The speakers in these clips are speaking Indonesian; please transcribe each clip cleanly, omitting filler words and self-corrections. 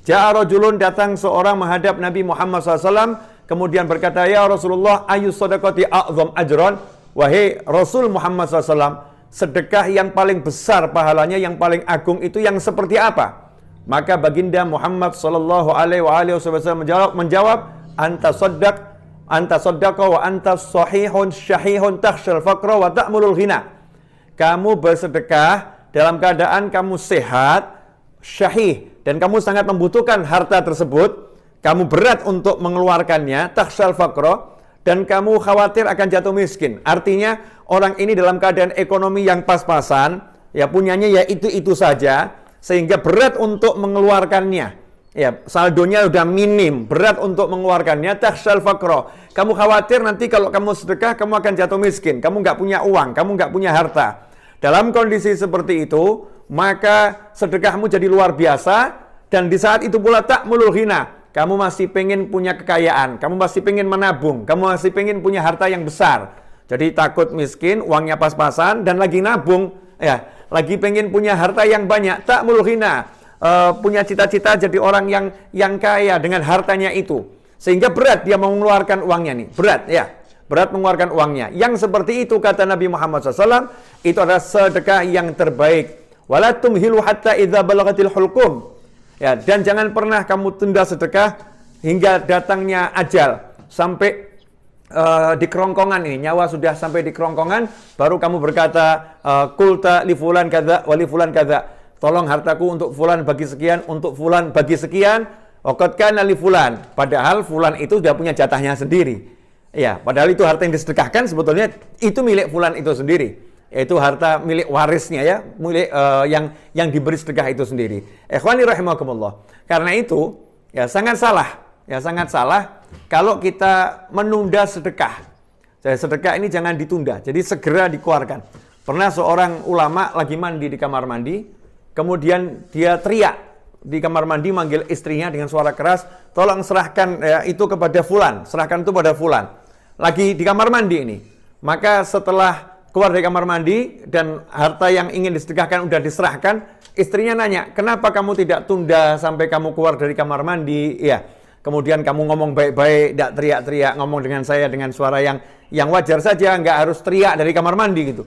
Ja'a rajulun, datang seorang menghadap Nabi Muhammad SAW, kemudian berkata, ya Rasulullah, ayu sadaqati a'zam ajran. Wahai Rasul Muhammad SAW, sedekah yang paling besar pahalanya, yang paling agung itu yang seperti apa? Maka baginda Muhammad SAW menjawab, anta saddaqa wa anta sahihun syahihun takhshal faqra wa ta'mulul ghina. Kamu bersedekah dalam keadaan kamu sehat, syahih, dan kamu sangat membutuhkan harta tersebut, kamu berat untuk mengeluarkannya, takhshal faqra, dan kamu khawatir akan jatuh miskin. Artinya orang ini dalam keadaan ekonomi yang pas-pasan, ya punyanya ya itu-itu saja, sehingga berat untuk mengeluarkannya. Ya, saldonya udah minim, berat untuk mengeluarkannya, takhshal faqra. Kamu khawatir nanti kalau kamu sedekah, kamu akan jatuh miskin, kamu nggak punya uang, kamu nggak punya harta. Dalam kondisi seperti itu, maka sedekahmu jadi luar biasa, dan di saat itu pula ta'mulul ghina. Kamu masih pengen punya kekayaan, kamu masih pengen menabung, kamu masih pengen punya harta yang besar. Jadi takut miskin, uangnya pas-pasan, dan lagi nabung, ya, lagi pengen punya harta yang banyak, ta'mulul ghina. Punya cita-cita jadi orang yang kaya dengan hartanya itu. Sehingga berat dia mau mengeluarkan uangnya nih, berat ya. Berat mengeluarkan uangnya. Yang seperti itu kata Nabi Muhammad SAW, itu adalah sedekah yang terbaik. Wala tumhilu hatta idza balagatil hulqum. Ya, dan jangan pernah kamu tunda sedekah hingga datangnya ajal, sampai di kerongkongan ini, nyawa sudah sampai di kerongkongan, baru kamu berkata, qulta li fulan kadza wa li fulan kadza. Tolong hartaku untuk fulan bagi sekian, untuk fulan bagi sekian, waqad kana li fulan. Padahal fulan itu sudah punya jatahnya sendiri. Ya, padahal itu harta yang disedekahkan sebetulnya itu milik fulan itu sendiri. Yaitu harta milik warisnya ya, milik yang diberi sedekah itu sendiri. Ikhwani rahimakumullah. Karena itu ya sangat salah kalau kita menunda sedekah. Jadi sedekah ini jangan ditunda. Jadi segera dikeluarkan. Pernah seorang ulama lagi mandi di kamar mandi, kemudian dia teriak di kamar mandi manggil istrinya dengan suara keras, tolong serahkan ya, itu kepada fulan, serahkan itu pada fulan. Lagi di kamar mandi ini. Maka setelah keluar dari kamar mandi dan harta yang ingin disedekahkan udah diserahkan, istrinya nanya, kenapa kamu tidak tunda sampai kamu keluar dari kamar mandi? Ya, kemudian kamu ngomong baik-baik, tidak teriak-teriak, ngomong dengan saya dengan suara yang wajar saja, nggak harus teriak dari kamar mandi gitu.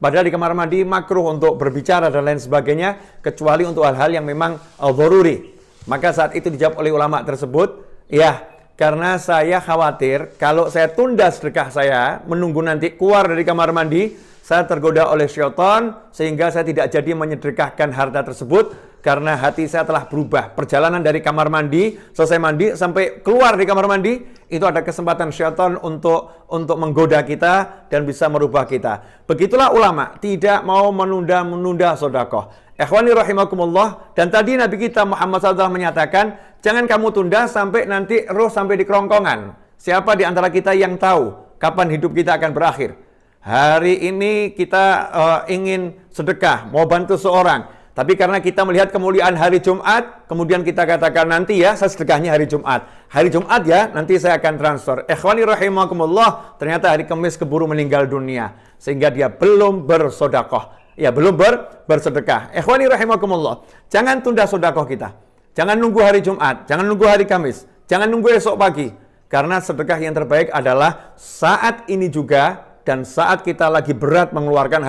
Padahal di kamar mandi makruh untuk berbicara dan lain sebagainya, kecuali untuk hal-hal yang memang dharuri. Maka saat itu dijawab oleh ulama tersebut, ya, karena saya khawatir kalau saya tunda sedekah saya, menunggu nanti keluar dari kamar mandi, saya tergoda oleh syaitan, sehingga saya tidak jadi menyedekahkan harta tersebut, karena hati saya telah berubah. Perjalanan dari kamar mandi, selesai mandi, sampai keluar dari kamar mandi, itu ada kesempatan syaitan untuk menggoda kita dan bisa merubah kita. Begitulah ulama, tidak mau menunda sedekah. Ikhwani rahimakumullah. Dan tadi Nabi kita Muhammad SAW menyatakan, jangan kamu tunda sampai nanti roh sampai di kerongkongan. Siapa di antara kita yang tahu kapan hidup kita akan berakhir? Hari ini kita ingin sedekah, mau bantu seorang, tapi karena kita melihat kemuliaan hari Jumat, kemudian kita katakan nanti ya, saya sedekahnya hari Jumat. Hari Jumat ya, nanti saya akan transfer. Ikhwani rahimakumullah, ternyata hari Kamis keburu meninggal dunia, sehingga dia belum bersedekah. Ya, belum bersedekah. Ikhwani rahimakumullah, jangan tunda sedekah kita. Jangan nunggu hari Jumat, jangan nunggu hari Kamis, jangan nunggu esok pagi. Karena sedekah yang terbaik adalah saat ini juga, dan saat kita lagi berat mengeluarkan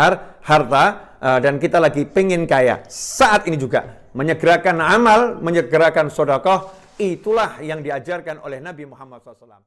harta, dan kita lagi pengen kaya. Saat ini juga, menyegerakan amal, menyegerakan sedekah, itulah yang diajarkan oleh Nabi Muhammad SAW.